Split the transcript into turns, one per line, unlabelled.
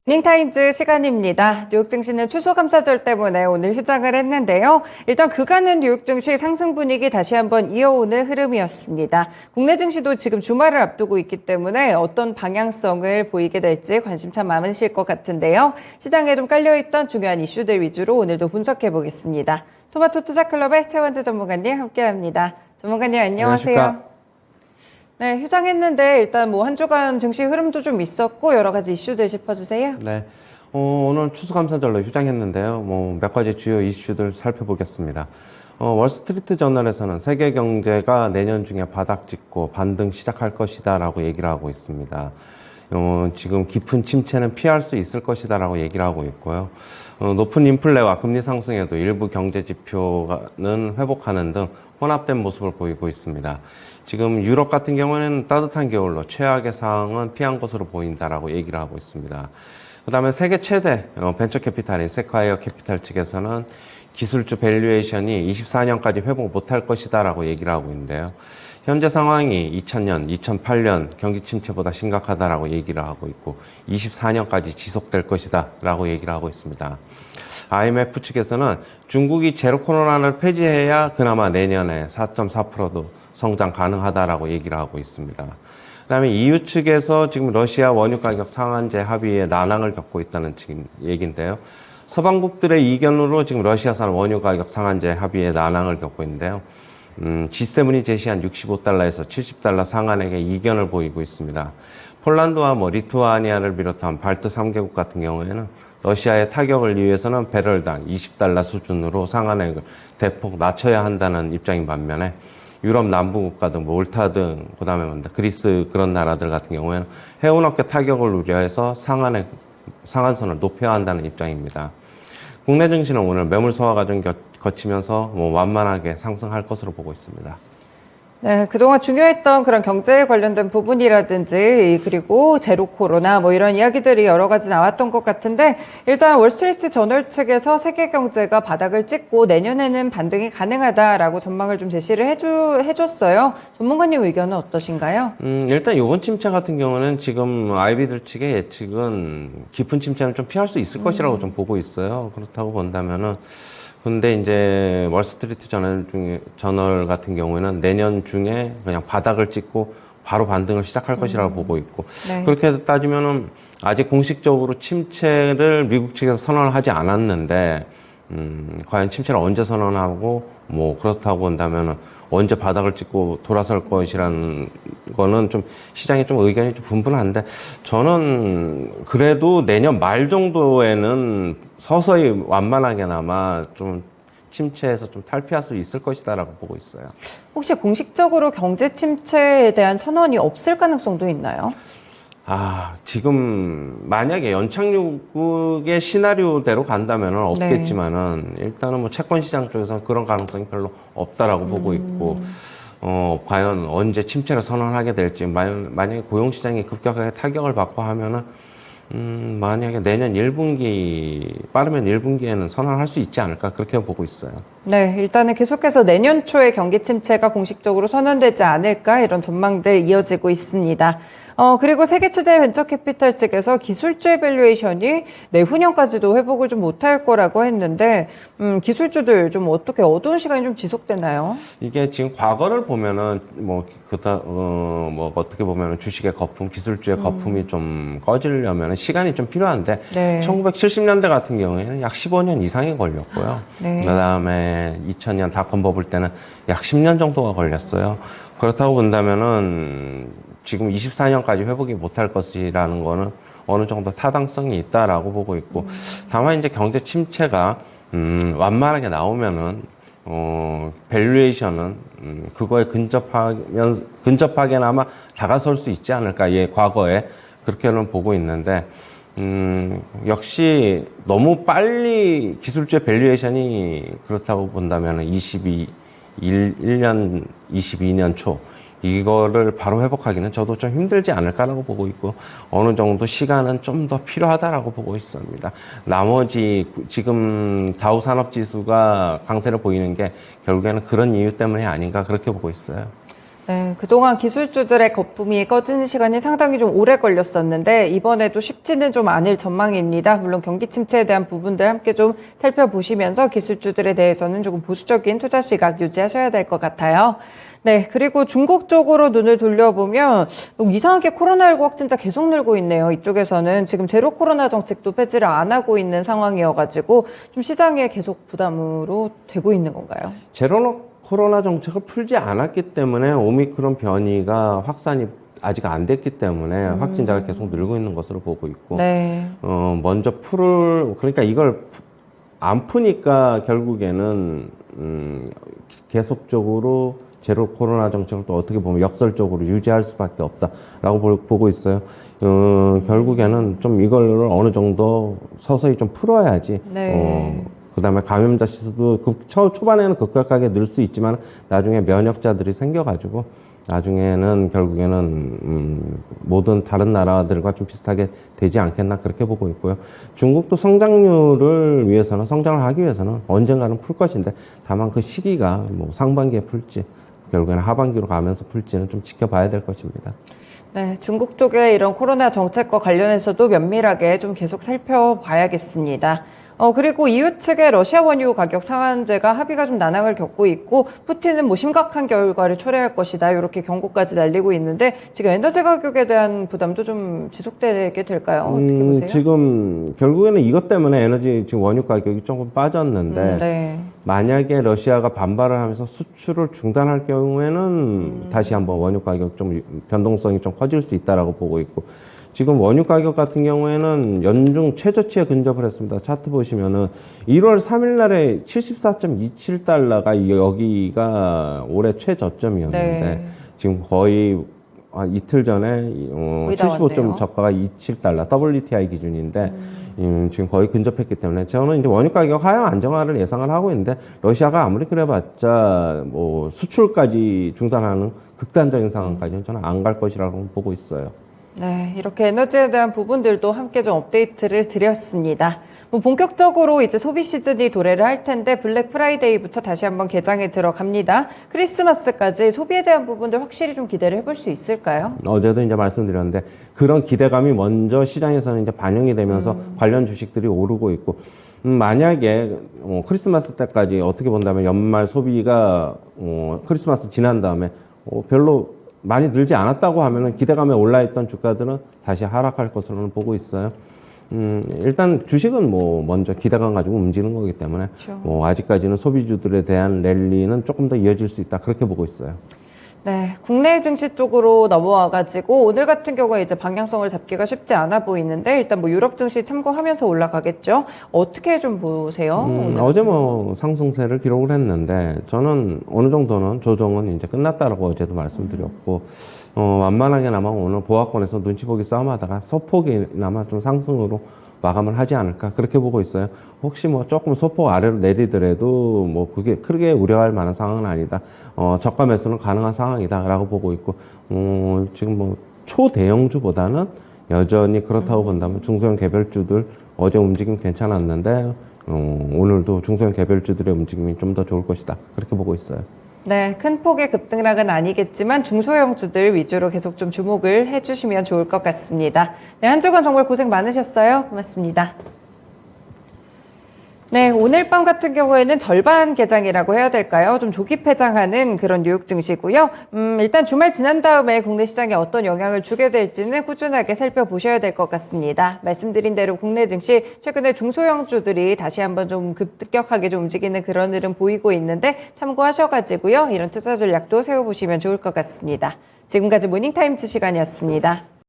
모닝타임즈 시간입니다. 뉴욕 증시는 추수감사절 때문에 오늘 휴장을 했는데요. 일단 그간은 뉴욕 증시 상승 분위기 다시 한번 이어오는 흐름이었습니다. 국내 증시도 지금 주말을 앞두고 있기 때문에 어떤 방향성을 보이게 될지 관심 참 많으실 것 같은데요. 시장에 좀 깔려있던 중요한 이슈들 위주로 오늘도 분석해 보겠습니다. 토마토 투자클럽의 최원재 전문가님 함께합니다. 전문가님 안녕하세요.
안녕하십니까?
네, 휴장했는데 일단 뭐 한 주간 증시 흐름도 좀 있었고 여러 가지 이슈들 짚어주세요.
네. 오늘 추수감사절로 휴장했는데요. 몇 가지 주요 이슈들 살펴보겠습니다. 월스트리트 저널에서는 세계 경제가 내년 중에 바닥 찍고 반등 시작할 것이다라고 얘기를 하고 있습니다. 지금 깊은 침체는 피할 수 있을 것이다라고 얘기를 하고 있고요. 높은 인플레와 금리 상승에도 일부 경제 지표는 회복하는 등 혼합된 모습을 보이고 있습니다. 지금 유럽 같은 경우에는 따뜻한 겨울로 최악의 상황은 피한 것으로 보인다라고 얘기를 하고 있습니다. 그 다음에 세계 최대 벤처 캐피탈인 세콰이어 캐피탈 측에서는 기술주 밸류에이션이 24년까지 회복 못할 것이다라고 얘기를 하고 있는데요. 현재 상황이 2000년, 2008년 경기 침체보다 심각하다라고 얘기를 하고 있고 24년까지 지속될 것이다라고 얘기를 하고 있습니다. IMF 측에서는 중국이 제로 코로나를 폐지해야 그나마 내년에 4.4%도 성장 가능하다라고 얘기를 하고 있습니다. 그다음에 EU 측에서 지금 러시아 원유 가격 상한제 합의에 난항을 겪고 있다는 지금 얘기인데요. 서방국들의 이견으로 지금 러시아산 원유 가격 상한제 합의에 난항을 겪고 있는데요. G7이 제시한 65달러에서 70달러 상한액에 이견을 보이고 있습니다. 폴란드와 리투아니아를 비롯한 발트 3개국 같은 경우에는 러시아의 타격을 위해서는 배럴당 20달러 수준으로 상한액을 대폭 낮춰야 한다는 입장인 반면에 유럽 남부국가 등 몰타 등 그다음에 그리스 그런 나라들 같은 경우에는 해운업계 타격을 우려해서 상한선을 높여야 한다는 입장입니다. 국내 증시는 오늘 매물 소화 과정 거치면서 완만하게 상승할 것으로 보고 있습니다.
네, 그동안 중요했던 그런 경제에 관련된 부분이라든지 그리고 제로 코로나 이런 이야기들이 여러 가지 나왔던 것 같은데 일단 월스트리트 저널 측에서 세계 경제가 바닥을 찍고 내년에는 반등이 가능하다라고 전망을 좀 제시를 해줬어요. 전문가님 의견은 어떠신가요?
일단 이번 침체 같은 경우는 지금 아이비들 측의 예측은 깊은 침체는 좀 피할 수 있을 것이라고 좀 보고 있어요. 그렇다고 본다면은 근데 이제 월스트리트 저널 같은 경우에는 내년 중에 그냥 바닥을 찍고 바로 반등을 시작할 것이라고 보고 있고
네.
그렇게 따지면은 아직 공식적으로 침체를 미국 측에서 선언을 하지 않았는데 과연 침체를 언제 선언하고 그렇다고 본다면은 언제 바닥을 찍고 돌아설 것이라는 거는 좀 시장에 좀 의견이 좀 분분한데 저는 그래도 내년 말 정도에는 서서히 완만하게나마 좀 침체에서 좀 탈피할 수 있을 것이다라고 보고 있어요.
혹시 공식적으로 경제 침체에 대한 선언이 없을 가능성도 있나요?
지금 만약에 연착륙의 시나리오대로 간다면은 없겠지만은 일단은 채권 시장 쪽에서는 그런 가능성이 별로 없다라고 보고 있고 과연 언제 침체를 선언하게 될지 만약에 고용 시장이 급격하게 타격을 받고 하면은 만약에 내년 1분기 빠르면 1분기에는 선언할 수 있지 않을까 그렇게 보고 있어요.
네, 일단은 계속해서 내년 초에 경기 침체가 공식적으로 선언되지 않을까 이런 전망들 이어지고 있습니다. 그리고 세계 최대 벤처 캐피탈 측에서 기술주의 밸류에이션이 내후년까지도 회복을 좀 못할 거라고 했는데, 기술주들 좀 어떻게 어두운 시간이 좀 지속되나요?
이게 지금 과거를 보면은, 어떻게 보면은 주식의 거품, 기술주의 거품이 좀 꺼지려면 시간이 좀 필요한데,
네.
1970년대 같은 경우에는 약 15년 이상이 걸렸고요.
네.
그 다음에 2000년 닷컴 버블 때는 약 10년 정도가 걸렸어요. 그렇다고 본다면은, 지금 24년까지 회복이 못할 것이라는 거는 어느 정도 타당성이 있다라고 보고 있고, 다만 이제 경제 침체가, 완만하게 나오면은, 밸류에이션은, 그거에 근접하게나마 다가설 수 있지 않을까, 과거에. 그렇게는 보고 있는데, 역시 너무 빨리 기술주의 밸류에이션이 그렇다고 본다면은 1년, 22년 초, 이거를 바로 회복하기는 저도 좀 힘들지 않을까라고 보고 있고 어느 정도 시간은 좀 더 필요하다라고 보고 있습니다. 나머지 지금 다우 산업지수가 강세를 보이는 게 결국에는 그런 이유 때문이 아닌가 그렇게 보고 있어요.
네, 그동안 기술주들의 거품이 꺼지는 시간이 상당히 좀 오래 걸렸었는데 이번에도 쉽지는 좀 않을 전망입니다. 물론 경기 침체에 대한 부분들 함께 좀 살펴보시면서 기술주들에 대해서는 조금 보수적인 투자 시각 유지하셔야 될 것 같아요. 네, 그리고 중국 쪽으로 눈을 돌려보면 이상하게 코로나19 확진자 계속 늘고 있네요. 이쪽에서는 지금 제로 코로나 정책도 폐지를 안 하고 있는 상황이어가지고 좀 시장에 계속 부담으로 되고 있는 건가요?
제로 코로나 정책을 풀지 않았기 때문에 오미크론 변이가 확산이 아직 안 됐기 때문에 확진자가 계속 늘고 있는 것으로 보고 있고,
네.
그러니까 이걸 안 푸니까 결국에는, 계속적으로 제로 코로나 정책을 또 어떻게 보면 역설적으로 유지할 수밖에 없다라고 보고 있어요. 결국에는 좀 이걸 어느 정도 서서히 좀 풀어야지.
네.
그다음에 감염자 수도 초반에는 급격하게 늘 수 있지만 나중에 면역자들이 생겨가지고 나중에는 결국에는 모든 다른 나라들과 좀 비슷하게 되지 않겠나 그렇게 보고 있고요. 중국도 성장률을 위해서는 성장을 하기 위해서는 언젠가는 풀 것인데 다만 그 시기가 뭐 상반기에 풀지 결국에는 하반기로 가면서 풀지는 좀 지켜봐야 될 것입니다.
네, 중국 쪽의 이런 코로나 정책과 관련해서도 면밀하게 좀 계속 살펴봐야겠습니다. 그리고 EU 측의 러시아 원유 가격 상한제가 합의가 좀 난항을 겪고 있고 푸틴은 뭐 심각한 결과를 초래할 것이다 이렇게 경고까지 날리고 있는데 지금 에너지 가격에 대한 부담도 좀 지속되게 될까요? 어떻게 보세요?
지금 결국에는 이것 때문에 에너지 지금 원유 가격이 조금 빠졌는데
네.
만약에 러시아가 반발을 하면서 수출을 중단할 경우에는 다시 한번 원유 가격 좀 변동성이 좀 커질 수 있다라고 보고 있고 지금 원유 가격 같은 경우에는 연중 최저치에 근접을 했습니다. 차트 보시면은 1월 3일 날에 74.27달러가 여기가 올해 최저점이었는데
네.
지금 거의 이틀 전에 75점 저가가 27달러 WTI 기준인데 지금 거의 근접했기 때문에 저는 이제 원유 가격 하향 안정화를 예상을 하고 있는데 러시아가 아무리 그래봤자 뭐 수출까지 중단하는 극단적인 상황까지는 저는 안 갈 것이라고 보고 있어요.
네, 이렇게 에너지에 대한 부분들도 함께 좀 업데이트를 드렸습니다. 뭐 본격적으로 이제 소비 시즌이 도래를 할 텐데 블랙 프라이데이부터 다시 한번 개장에 들어갑니다. 크리스마스까지 소비에 대한 부분들 확실히 좀 기대를 해볼 수 있을까요?
어제도 이제 말씀드렸는데 그런 기대감이 먼저 시장에서는 이제 반영이 되면서 관련 주식들이 오르고 있고 만약에 크리스마스 때까지 어떻게 본다면 연말 소비가 크리스마스 지난 다음에 별로 많이 늘지 않았다고 하면은 기대감에 올라있던 주가들은 다시 하락할 것으로는 보고 있어요. 일단 주식은 뭐 먼저 기대감 가지고 움직이는 거기 때문에
그렇죠.
아직까지는 소비주들에 대한 랠리는 조금 더 이어질 수 있다 그렇게 보고 있어요.
네, 국내 증시 쪽으로 넘어와가지고 오늘 같은 경우에 이제 방향성을 잡기가 쉽지 않아 보이는데 일단 뭐 유럽 증시 참고하면서 올라가겠죠. 어떻게 좀 보세요?
어제 뭐 상승세를 기록을 했는데 저는 어느 정도는 조정은 이제 끝났다라고 어제도 말씀드렸고 완만하게나마 오늘 보합권에서 눈치 보기 싸움하다가 소폭이나마 좀 상승으로 마감을 하지 않을까 그렇게 보고 있어요. 혹시 뭐 조금 소폭 아래로 내리더라도 뭐 그게 크게 우려할 만한 상황은 아니다. 저가 매수는 가능한 상황이다라고 보고 있고 지금 뭐 초대형주보다는 여전히 그렇다고 본다면 중소형 개별주들 어제 움직임 괜찮았는데 오늘도 중소형 개별주들의 움직임이 좀 더 좋을 것이다. 그렇게 보고 있어요.
네, 큰 폭의 급등락은 아니겠지만 중소형주들 위주로 계속 좀 주목을 해주시면 좋을 것 같습니다. 네, 한 주간 정말 고생 많으셨어요. 고맙습니다. 네, 오늘 밤 같은 경우에는 절반 개장이라고 해야 될까요? 좀 조기 폐장하는 그런 뉴욕 증시고요. 일단 주말 지난 다음에 국내 시장에 어떤 영향을 주게 될지는 꾸준하게 살펴보셔야 될 것 같습니다. 말씀드린 대로 국내 증시 최근에 중소형주들이 다시 한번 좀 급격하게 좀 움직이는 그런 흐름 보이고 있는데 참고하셔가지고요. 이런 투자 전략도 세워보시면 좋을 것 같습니다. 지금까지 모닝타임즈 시간이었습니다.